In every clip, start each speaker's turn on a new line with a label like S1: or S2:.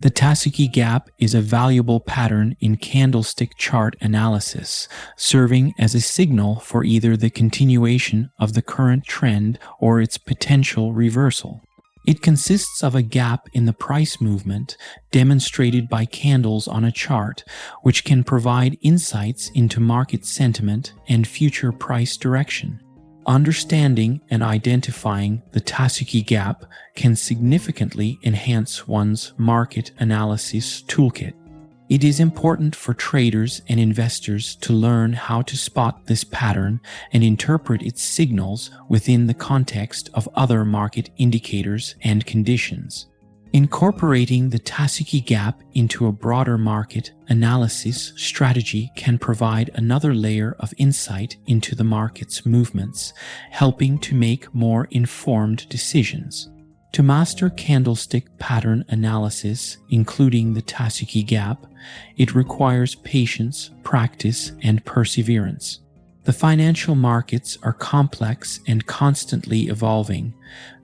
S1: The Tasuki gap is a valuable pattern in candlestick chart analysis, serving as a signal for either the continuation of the current trend or its potential reversal. It consists of a gap in the price movement demonstrated by candles on a chart, which can provide insights into market sentiment and future price direction. Understanding and identifying the Tasuki gap can significantly enhance one's market analysis toolkit. It is important for traders and investors to learn how to spot this pattern and interpret its signals within the context of other market indicators and conditions. Incorporating the Tasuki gap into a broader market analysis strategy can provide another layer of insight into the market's movements, helping to make more informed decisions. To master candlestick pattern analysis, including the Tasuki gap, it requires patience, practice, and perseverance. The financial markets are complex and constantly evolving,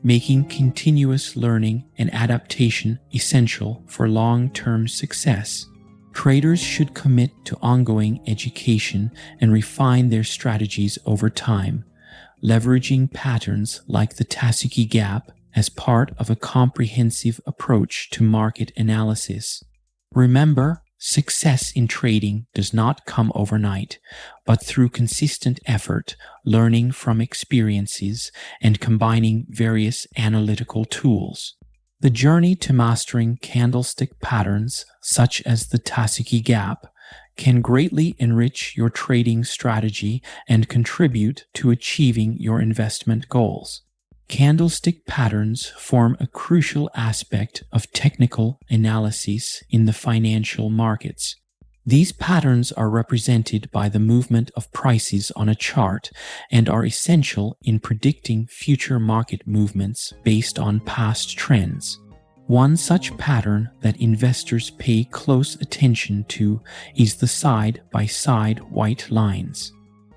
S1: making continuous learning and adaptation essential for long-term success. Traders should commit to ongoing education and refine their strategies over time, leveraging patterns like the Tasuki gap as part of a comprehensive approach to market analysis. Remember, success in trading does not come overnight, but through consistent effort, learning from experiences, and combining various analytical tools. The journey to mastering candlestick patterns, such as the Tasuki gap, can greatly enrich your trading strategy and contribute to achieving your investment goals. Candlestick patterns form a crucial aspect of technical analysis in the financial markets. These patterns are represented by the movement of prices on a chart and are essential in predicting future market movements based on past trends. One such pattern that investors pay close attention to is the side-by-side white lines.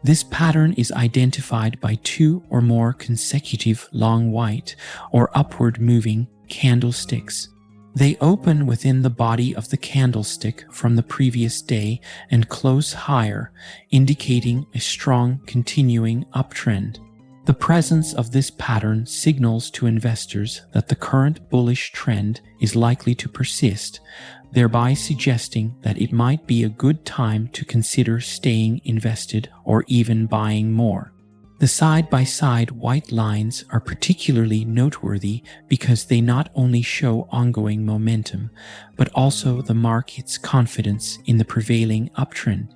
S1: This pattern is identified by two or more consecutive long white or upward moving candlesticks. They open within the body of the candlestick from the previous day and close higher, indicating a strong continuing uptrend. The presence of this pattern signals to investors that the current bullish trend is likely to persist, thereby suggesting that it might be a good time to consider staying invested or even buying more. The side-by-side white lines are particularly noteworthy because they not only show ongoing momentum, but also the market's confidence in the prevailing uptrend.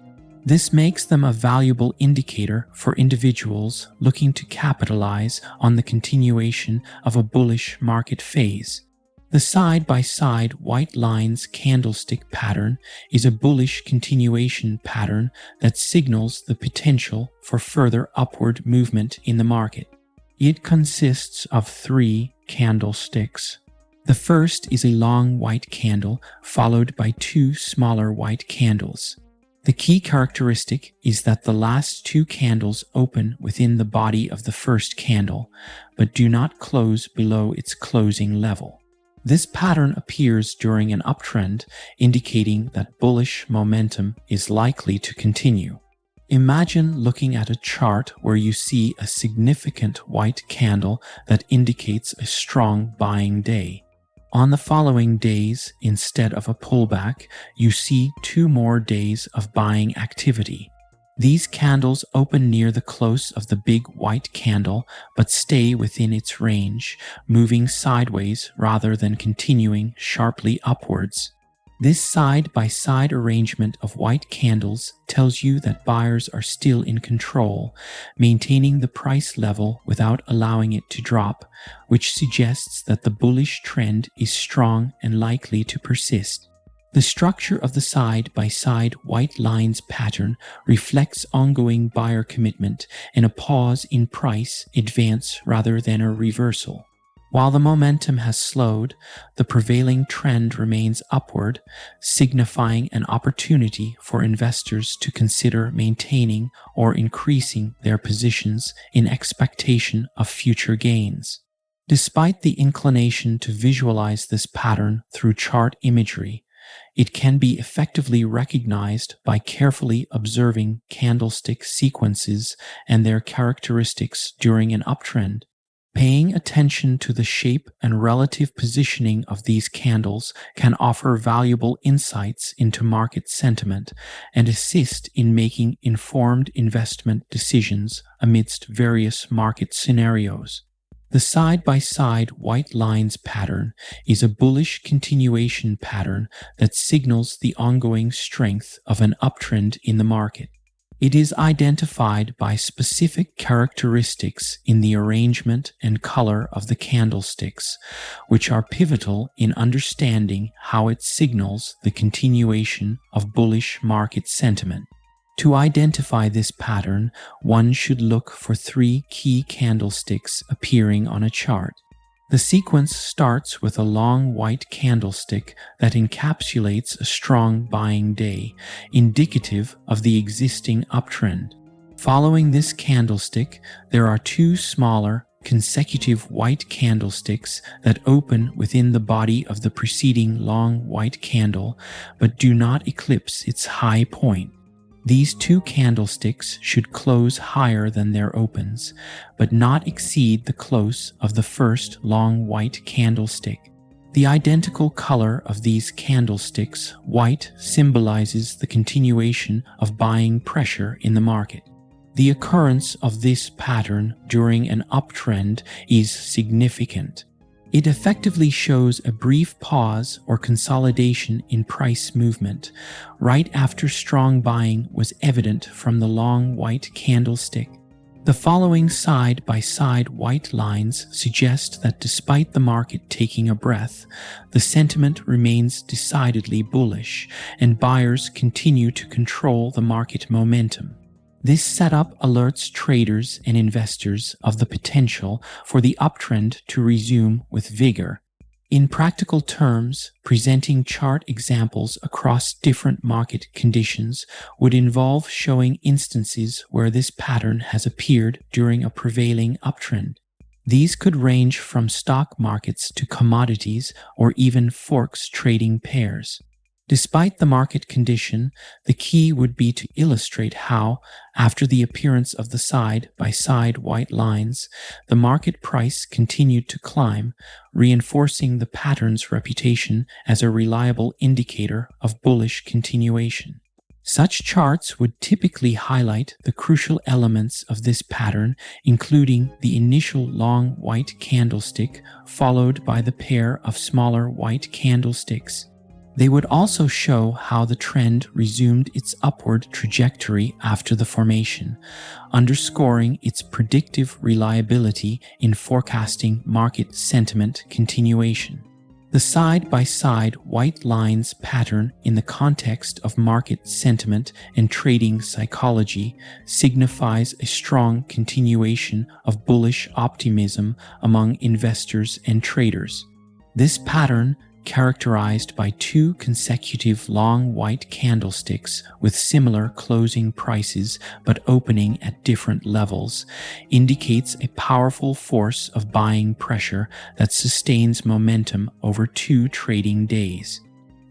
S1: This makes them a valuable indicator for individuals looking to capitalize on the continuation of a bullish market phase. The side-by-side white lines candlestick pattern is a bullish continuation pattern that signals the potential for further upward movement in the market. It consists of 3 candlesticks. The first is a long white candle followed by 2 smaller white candles. The key characteristic is that the last 2 candles open within the body of the first candle, but do not close below its closing level. This pattern appears during an uptrend, indicating that bullish momentum is likely to continue. Imagine looking at a chart where you see a significant white candle that indicates a strong buying day. On the following days, instead of a pullback, you see 2 more days of buying activity. These candles open near the close of the big white candle, but stay within its range, moving sideways rather than continuing sharply upwards. This side-by-side arrangement of white candles tells you that buyers are still in control, maintaining the price level without allowing it to drop, which suggests that the bullish trend is strong and likely to persist. The structure of the side-by-side white lines pattern reflects ongoing buyer commitment and a pause in price advance rather than a reversal. While the momentum has slowed, the prevailing trend remains upward, signifying an opportunity for investors to consider maintaining or increasing their positions in expectation of future gains. Despite the inclination to visualize this pattern through chart imagery, it can be effectively recognized by carefully observing candlestick sequences and their characteristics during an uptrend. Paying attention to the shape and relative positioning of these candles can offer valuable insights into market sentiment and assist in making informed investment decisions amidst various market scenarios. The side-by-side white lines pattern is a bullish continuation pattern that signals the ongoing strength of an uptrend in the market. It is identified by specific characteristics in the arrangement and color of the candlesticks, which are pivotal in understanding how it signals the continuation of bullish market sentiment. To identify this pattern, one should look for three key candlesticks appearing on a chart. The sequence starts with a long white candlestick that encapsulates a strong buying day, indicative of the existing uptrend. Following this candlestick, there are two smaller, consecutive white candlesticks that open within the body of the preceding long white candle but do not eclipse its high point. These two candlesticks should close higher than their opens, but not exceed the close of the first long white candlestick. The identical color of these candlesticks, white, symbolizes the continuation of buying pressure in the market. The occurrence of this pattern during an uptrend is significant. It effectively shows a brief pause or consolidation in price movement, right after strong buying was evident from the long white candlestick. The following side-by-side white lines suggest that despite the market taking a breath, the sentiment remains decidedly bullish, and buyers continue to control the market momentum. This setup alerts traders and investors of the potential for the uptrend to resume with vigor. In practical terms, presenting chart examples across different market conditions would involve showing instances where this pattern has appeared during a prevailing uptrend. These could range from stock markets to commodities or even forex trading pairs. Despite the market condition, the key would be to illustrate how, after the appearance of the side-by-side white lines, the market price continued to climb, reinforcing the pattern's reputation as a reliable indicator of bullish continuation. Such charts would typically highlight the crucial elements of this pattern, including the initial long white candlestick followed by the pair of smaller white candlesticks. They would also show how the trend resumed its upward trajectory after the formation, underscoring its predictive reliability in forecasting market sentiment continuation. The side-by-side white lines pattern in the context of market sentiment and trading psychology signifies a strong continuation of bullish optimism among investors and traders. This pattern, characterized by two consecutive long white candlesticks with similar closing prices but opening at different levels, indicates a powerful force of buying pressure that sustains momentum over 2 trading days.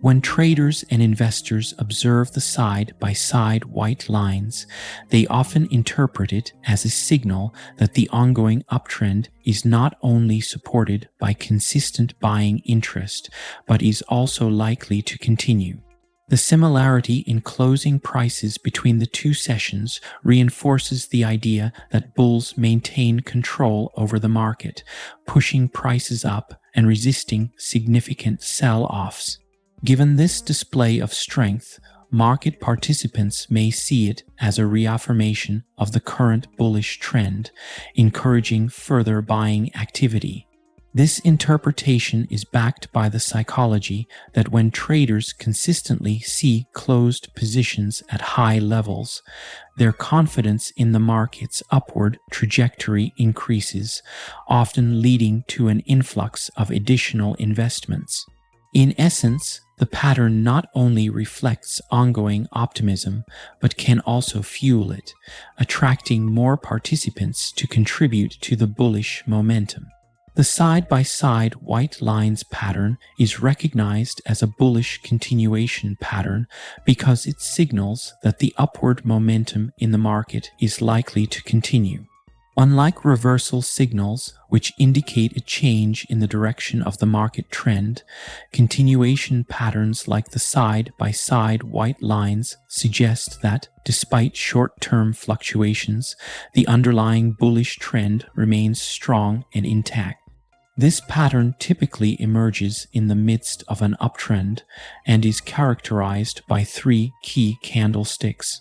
S1: When traders and investors observe the side-by-side white lines, they often interpret it as a signal that the ongoing uptrend is not only supported by consistent buying interest, but is also likely to continue. The similarity in closing prices between the two sessions reinforces the idea that bulls maintain control over the market, pushing prices up and resisting significant sell-offs. Given this display of strength, market participants may see it as a reaffirmation of the current bullish trend, encouraging further buying activity. This interpretation is backed by the psychology that when traders consistently see closed positions at high levels, their confidence in the market's upward trajectory increases, often leading to an influx of additional investments. In essence, the pattern not only reflects ongoing optimism, but can also fuel it, attracting more participants to contribute to the bullish momentum. The side-by-side white lines pattern is recognized as a bullish continuation pattern because it signals that the upward momentum in the market is likely to continue. Unlike reversal signals, which indicate a change in the direction of the market trend, continuation patterns like the side-by-side white lines suggest that, despite short-term fluctuations, the underlying bullish trend remains strong and intact. This pattern typically emerges in the midst of an uptrend and is characterized by three key candlesticks.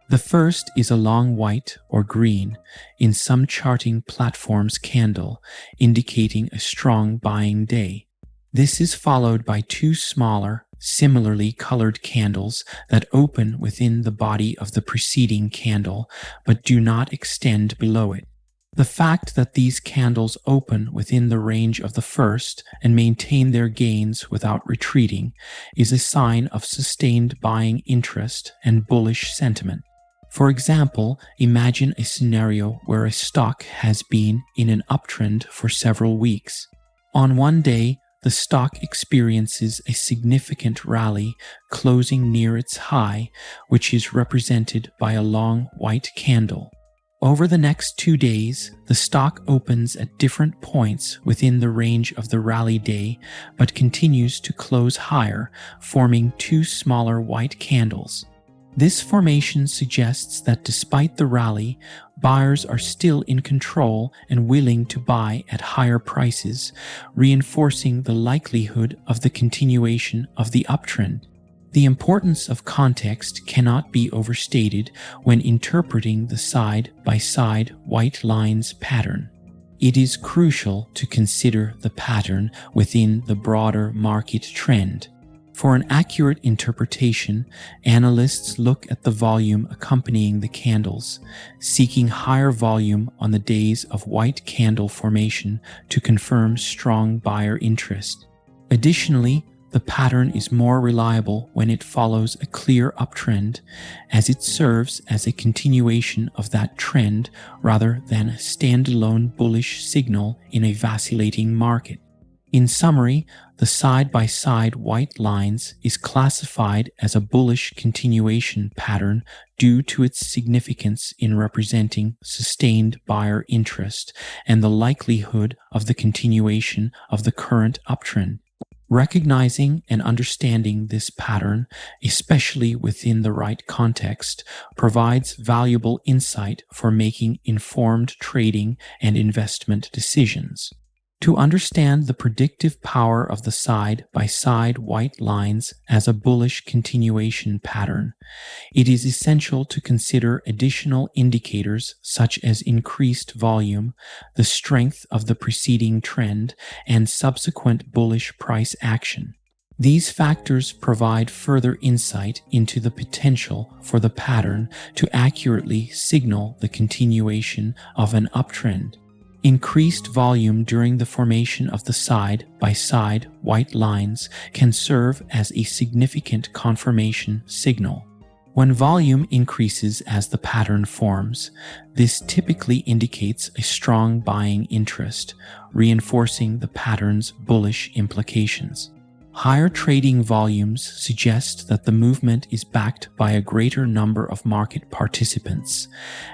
S1: The first is a long white or green, in some charting platforms candle, indicating a strong buying day. This is followed by two smaller, similarly colored candles that open within the body of the preceding candle but do not extend below it. The fact that these candles open within the range of the first and maintain their gains without retreating is a sign of sustained buying interest and bullish sentiment. For example, imagine a scenario where a stock has been in an uptrend for several weeks. On one day, the stock experiences a significant rally, closing near its high, which is represented by a long white candle. Over the next 2 days, the stock opens at different points within the range of the rally day, but continues to close higher, forming two smaller white candles. This formation suggests that despite the rally, buyers are still in control and willing to buy at higher prices, reinforcing the likelihood of the continuation of the uptrend. The importance of context cannot be overstated when interpreting the side-by-side white lines pattern. It is crucial to consider the pattern within the broader market trend. For an accurate interpretation, analysts look at the volume accompanying the candles, seeking higher volume on the days of white candle formation to confirm strong buyer interest. Additionally, the pattern is more reliable when it follows a clear uptrend, as it serves as a continuation of that trend rather than a standalone bullish signal in a vacillating market. In summary, the side-by-side white lines is classified as a bullish continuation pattern due to its significance in representing sustained buyer interest and the likelihood of the continuation of the current uptrend. Recognizing and understanding this pattern, especially within the right context, provides valuable insight for making informed trading and investment decisions. To understand the predictive power of the side-by-side white lines as a bullish continuation pattern, it is essential to consider additional indicators such as increased volume, the strength of the preceding trend, and subsequent bullish price action. These factors provide further insight into the potential for the pattern to accurately signal the continuation of an uptrend. Increased volume during the formation of the side-by-side white lines can serve as a significant confirmation signal. When volume increases as the pattern forms, this typically indicates a strong buying interest, reinforcing the pattern's bullish implications. Higher trading volumes suggest that the movement is backed by a greater number of market participants,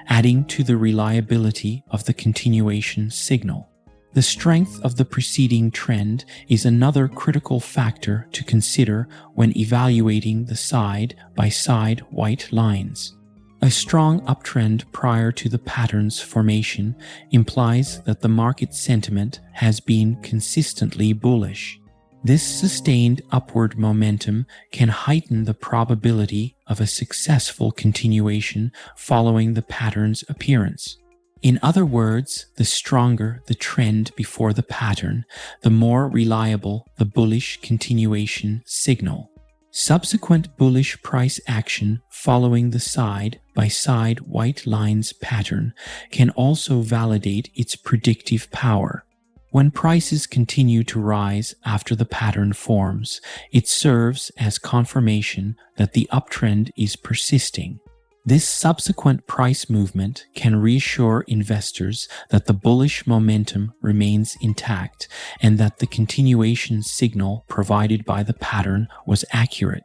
S1: adding to the reliability of the continuation signal. The strength of the preceding trend is another critical factor to consider when evaluating the side-by-side white lines. A strong uptrend prior to the pattern's formation implies that the market sentiment has been consistently bullish. This sustained upward momentum can heighten the probability of a successful continuation following the pattern's appearance. In other words, the stronger the trend before the pattern, the more reliable the bullish continuation signal. Subsequent bullish price action following the side-by-side white lines pattern can also validate its predictive power. When prices continue to rise after the pattern forms, it serves as confirmation that the uptrend is persisting. This subsequent price movement can reassure investors that the bullish momentum remains intact and that the continuation signal provided by the pattern was accurate.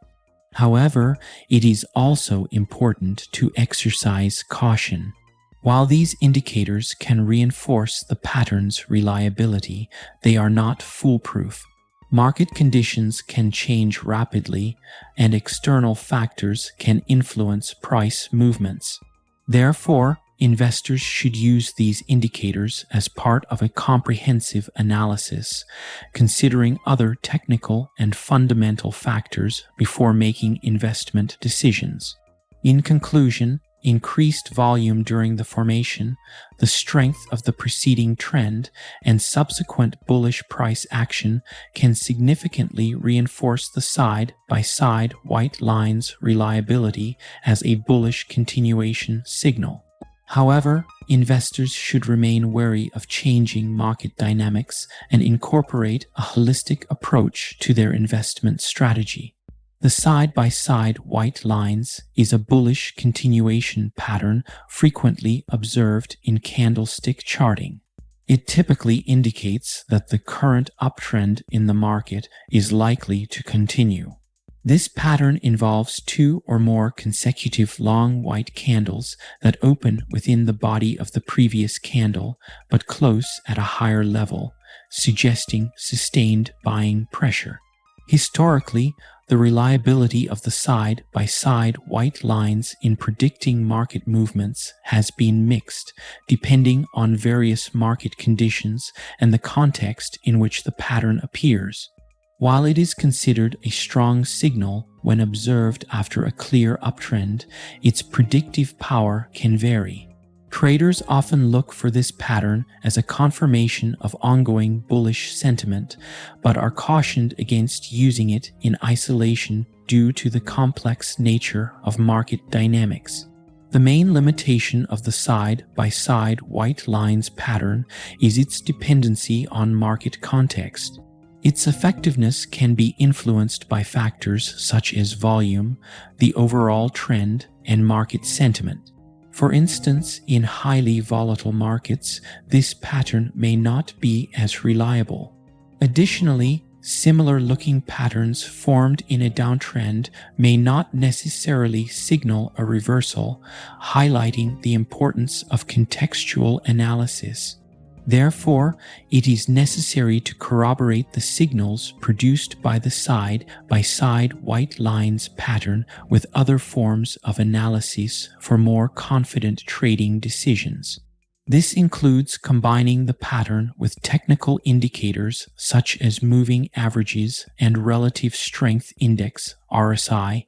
S1: However, it is also important to exercise caution. While these indicators can reinforce the pattern's reliability, they are not foolproof. Market conditions can change rapidly, and external factors can influence price movements. Therefore, investors should use these indicators as part of a comprehensive analysis, considering other technical and fundamental factors before making investment decisions. In conclusion, increased volume during the formation, the strength of the preceding trend, and subsequent bullish price action can significantly reinforce the side-by-side white line's reliability as a bullish continuation signal. However, investors should remain wary of changing market dynamics and incorporate a holistic approach to their investment strategy. The side-by-side white lines is a bullish continuation pattern frequently observed in candlestick charting. It typically indicates that the current uptrend in the market is likely to continue. This pattern involves two or more consecutive long white candles that open within the body of the previous candle but close at a higher level, suggesting sustained buying pressure. Historically, the reliability of the side-by-side white lines in predicting market movements has been mixed, depending on various market conditions and the context in which the pattern appears. While it is considered a strong signal when observed after a clear uptrend, its predictive power can vary. Traders often look for this pattern as a confirmation of ongoing bullish sentiment, but are cautioned against using it in isolation due to the complex nature of market dynamics. The main limitation of the side-by-side white lines pattern is its dependency on market context. Its effectiveness can be influenced by factors such as volume, the overall trend, and market sentiment. For instance, in highly volatile markets, this pattern may not be as reliable. Additionally, similar-looking patterns formed in a downtrend may not necessarily signal a reversal, highlighting the importance of contextual analysis. Therefore, it is necessary to corroborate the signals produced by the side-by-side white lines pattern with other forms of analysis for more confident trading decisions. This includes combining the pattern with technical indicators such as moving averages and relative strength index (RSI),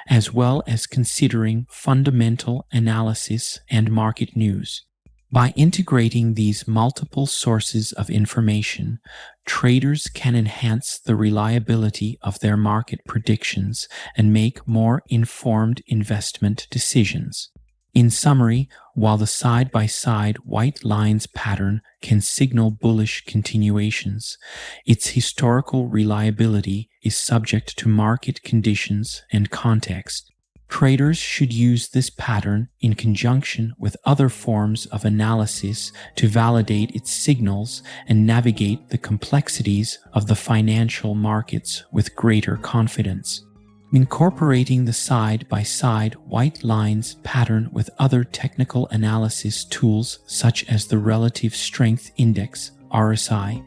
S1: as well as considering fundamental analysis and market news. By integrating these multiple sources of information, traders can enhance the reliability of their market predictions and make more informed investment decisions. In summary, while the side-by-side white lines pattern can signal bullish continuations, its historical reliability is subject to market conditions and context. Traders should use this pattern in conjunction with other forms of analysis to validate its signals and navigate the complexities of the financial markets with greater confidence. Incorporating the side-by-side white lines pattern with other technical analysis tools such as the relative strength index (RSI),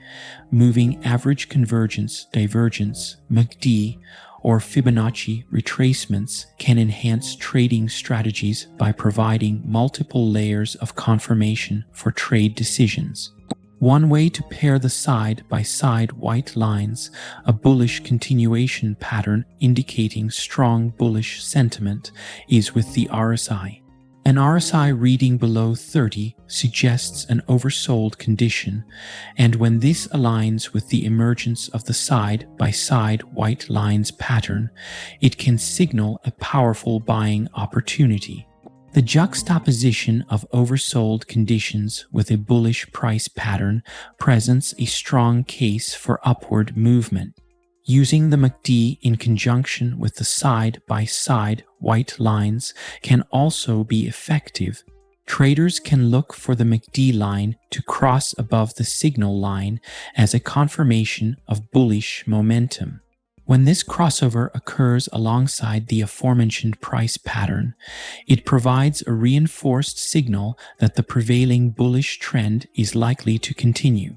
S1: moving average convergence, divergence (MACD), or Fibonacci retracements can enhance trading strategies by providing multiple layers of confirmation for trade decisions. One way to pair the side-by-side white lines, a bullish continuation pattern indicating strong bullish sentiment, is with the RSI. An RSI reading below 30 suggests an oversold condition, and when this aligns with the emergence of the side-by-side white lines pattern, it can signal a powerful buying opportunity. The juxtaposition of oversold conditions with a bullish price pattern presents a strong case for upward movement. Using the MACD in conjunction with the side-by-side white lines can also be effective. Traders can look for the MACD line to cross above the signal line as a confirmation of bullish momentum. When this crossover occurs alongside the aforementioned price pattern, it provides a reinforced signal that the prevailing bullish trend is likely to continue.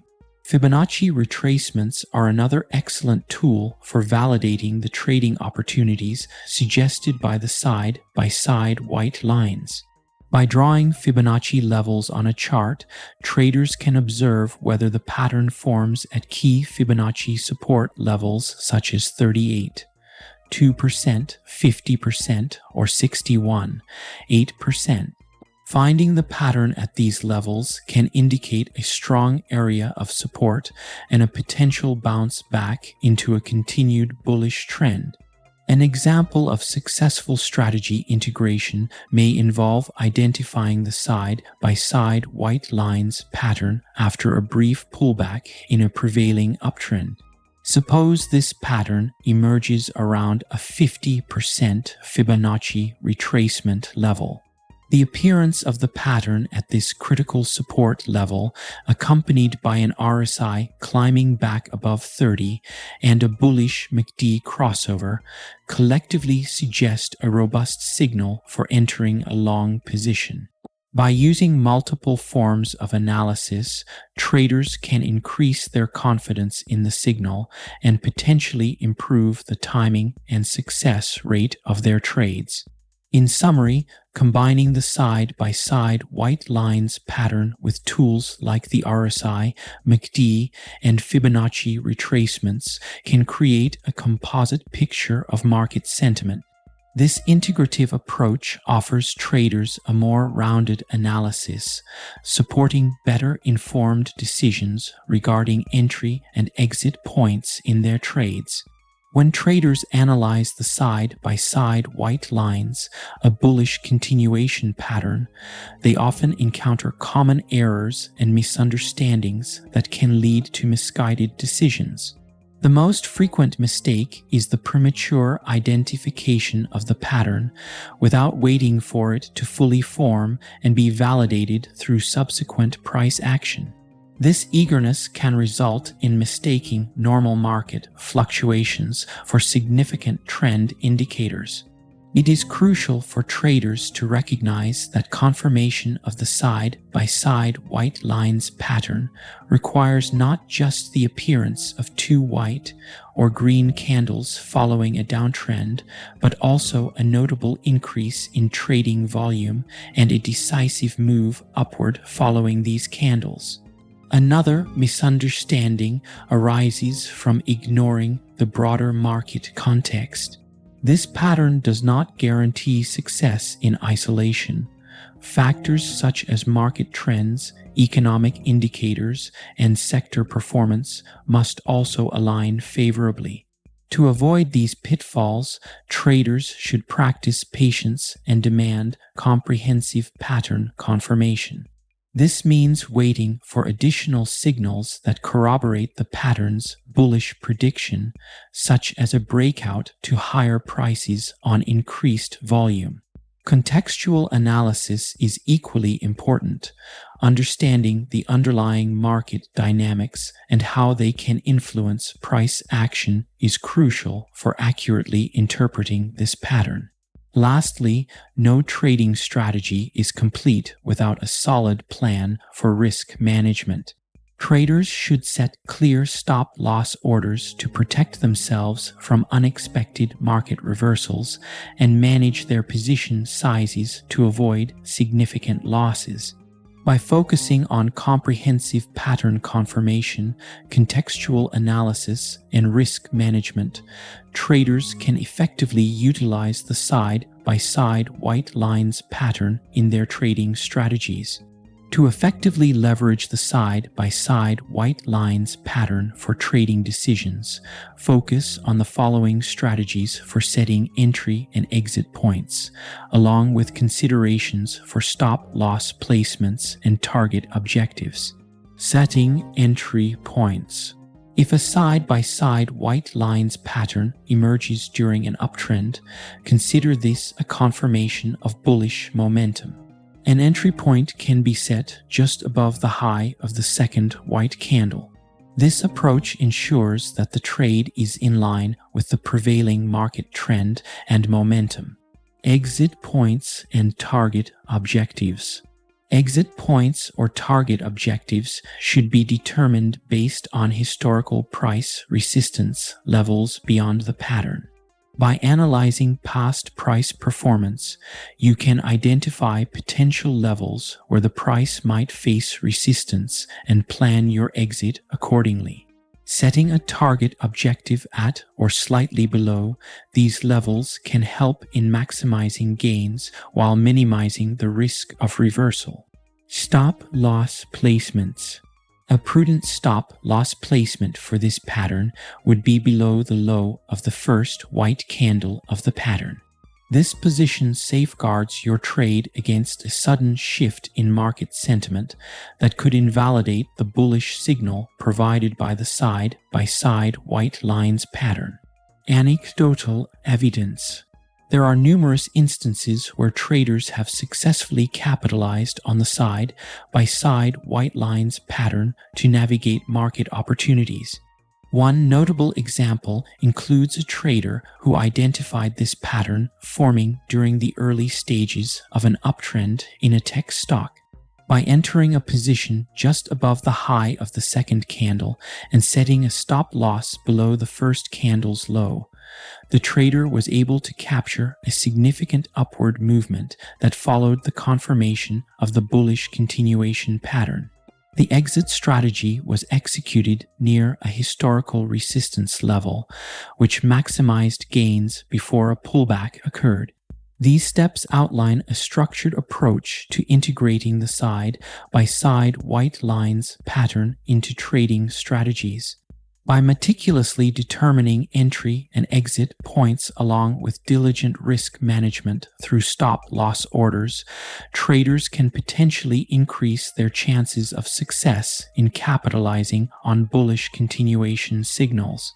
S1: Fibonacci retracements are another excellent tool for validating the trading opportunities suggested by the side-by-side white lines. By drawing Fibonacci levels on a chart, traders can observe whether the pattern forms at key Fibonacci support levels such as 38, 2%, 50%, or 61, 8%. Finding the pattern at these levels can indicate a strong area of support and a potential bounce back into a continued bullish trend. An example of successful strategy integration may involve identifying the side-by-side white lines pattern after a brief pullback in a prevailing uptrend. Suppose this pattern emerges around a 50% Fibonacci retracement level. The appearance of the pattern at this critical support level, accompanied by an RSI climbing back above 30 and a bullish MACD crossover, collectively suggest a robust signal for entering a long position. By using multiple forms of analysis, traders can increase their confidence in the signal and potentially improve the timing and success rate of their trades. In summary, combining the side-by-side white lines pattern with tools like the RSI, MACD, and Fibonacci retracements can create a composite picture of market sentiment. This integrative approach offers traders a more rounded analysis, supporting better informed decisions regarding entry and exit points in their trades. When traders analyze the side-by-side white lines, a bullish continuation pattern, they often encounter common errors and misunderstandings that can lead to misguided decisions. The most frequent mistake is the premature identification of the pattern without waiting for it to fully form and be validated through subsequent price action. This eagerness can result in mistaking normal market fluctuations for significant trend indicators. It is crucial for traders to recognize that confirmation of the side-by-side white lines pattern requires not just the appearance of two white or green candles following a downtrend, but also a notable increase in trading volume and a decisive move upward following these candles. Another misunderstanding arises from ignoring the broader market context. This pattern does not guarantee success in isolation. Factors such as market trends, economic indicators, and sector performance must also align favorably. To avoid these pitfalls, traders should practice patience and demand comprehensive pattern confirmation. This means waiting for additional signals that corroborate the pattern's bullish prediction, such as a breakout to higher prices on increased volume. Contextual analysis is equally important. Understanding the underlying market dynamics and how they can influence price action is crucial for accurately interpreting this pattern. Lastly, no trading strategy is complete without a solid plan for risk management. Traders should set clear stop-loss orders to protect themselves from unexpected market reversals and manage their position sizes to avoid significant losses. By focusing on comprehensive pattern confirmation, contextual analysis, and risk management, traders can effectively utilize the side-by-side white lines pattern in their trading strategies. To effectively leverage the side-by-side white lines pattern for trading decisions, focus on the following strategies for setting entry and exit points, along with considerations for stop-loss placements and target objectives. Setting entry points. If a side-by-side white lines pattern emerges during an uptrend, consider this a confirmation of bullish momentum. An entry point can be set just above the high of the second white candle. This approach ensures that the trade is in line with the prevailing market trend and momentum. Exit points and target objectives. Exit points or target objectives should be determined based on historical price resistance levels beyond the pattern. By analyzing past price performance, you can identify potential levels where the price might face resistance and plan your exit accordingly. Setting a target objective at or slightly below these levels can help in maximizing gains while minimizing the risk of reversal. Stop loss placements. A prudent stop loss placement for this pattern would be below the low of the first white candle of the pattern. This position safeguards your trade against a sudden shift in market sentiment that could invalidate the bullish signal provided by the side-by-side white lines pattern. Anecdotal evidence. There are numerous instances where traders have successfully capitalized on the side-by-side white lines pattern to navigate market opportunities. One notable example includes a trader who identified this pattern forming during the early stages of an uptrend in a tech stock. By entering a position just above the high of the second candle and setting a stop loss below the first candle's low, the trader was able to capture a significant upward movement that followed the confirmation of the bullish continuation pattern. The exit strategy was executed near a historical resistance level, which maximized gains before a pullback occurred. These steps outline a structured approach to integrating the side-by-side white lines pattern into trading strategies. By meticulously determining entry and exit points along with diligent risk management through stop-loss orders, traders can potentially increase their chances of success in capitalizing on bullish continuation signals.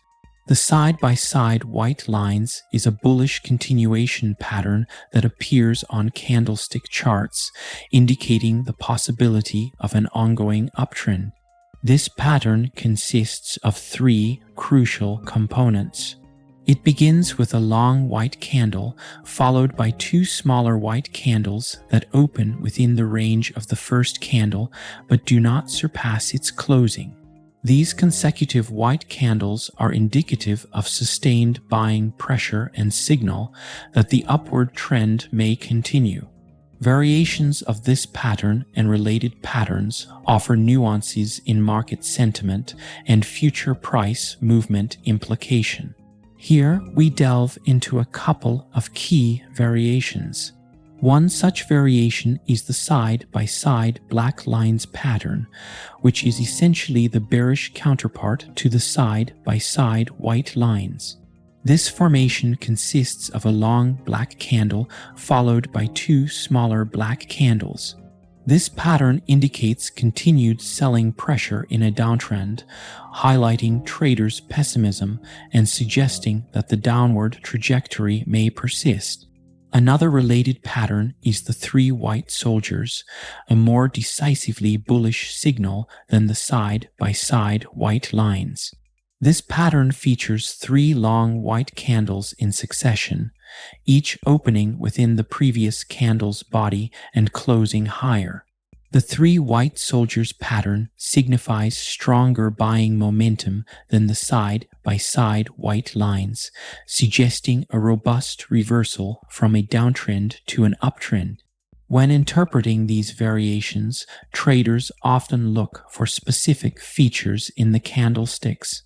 S1: The side-by-side white lines is a bullish continuation pattern that appears on candlestick charts, indicating the possibility of an ongoing uptrend. This pattern consists of three crucial components. It begins with a long white candle, followed by two smaller white candles that open within the range of the first candle but do not surpass its closing. These consecutive white candles are indicative of sustained buying pressure and signal that the upward trend may continue. Variations of this pattern and related patterns offer nuances in market sentiment and future price movement implication. Here we delve into a couple of key variations. One such variation is the side-by-side black lines pattern, which is essentially the bearish counterpart to the side-by-side white lines. This formation consists of a long black candle followed by two smaller black candles. This pattern indicates continued selling pressure in a downtrend, highlighting traders' pessimism and suggesting that the downward trajectory may persist. Another related pattern is the three white soldiers, a more decisively bullish signal than the side-by-side white lines. This pattern features three long white candles in succession, each opening within the previous candle's body and closing higher. The three white soldiers pattern signifies stronger buying momentum than the side-by-side white lines, suggesting a robust reversal from a downtrend to an uptrend. When interpreting these variations, traders often look for specific features in the candlesticks.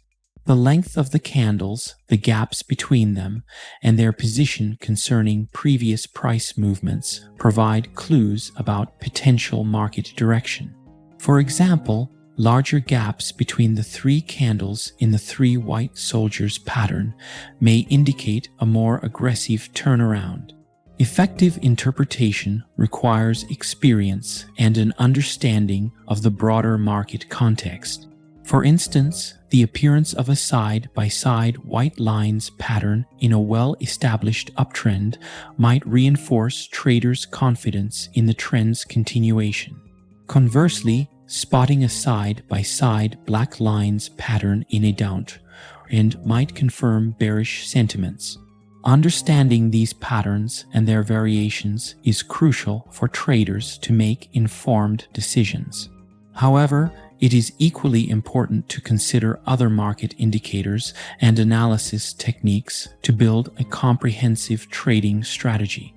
S1: The length of the candles, the gaps between them, and their position concerning previous price movements provide clues about potential market direction. For example, larger gaps between the three candles in the three white soldiers pattern may indicate a more aggressive turnaround. Effective interpretation requires experience and an understanding of the broader market context. For instance, the appearance of a side-by-side white lines pattern in a well-established uptrend might reinforce traders' confidence in the trend's continuation. Conversely, spotting a side-by-side black lines pattern in a downtrend might confirm bearish sentiments. Understanding these patterns and their variations is crucial for traders to make informed decisions. However, it is equally important to consider other market indicators and analysis techniques to build a comprehensive trading strategy.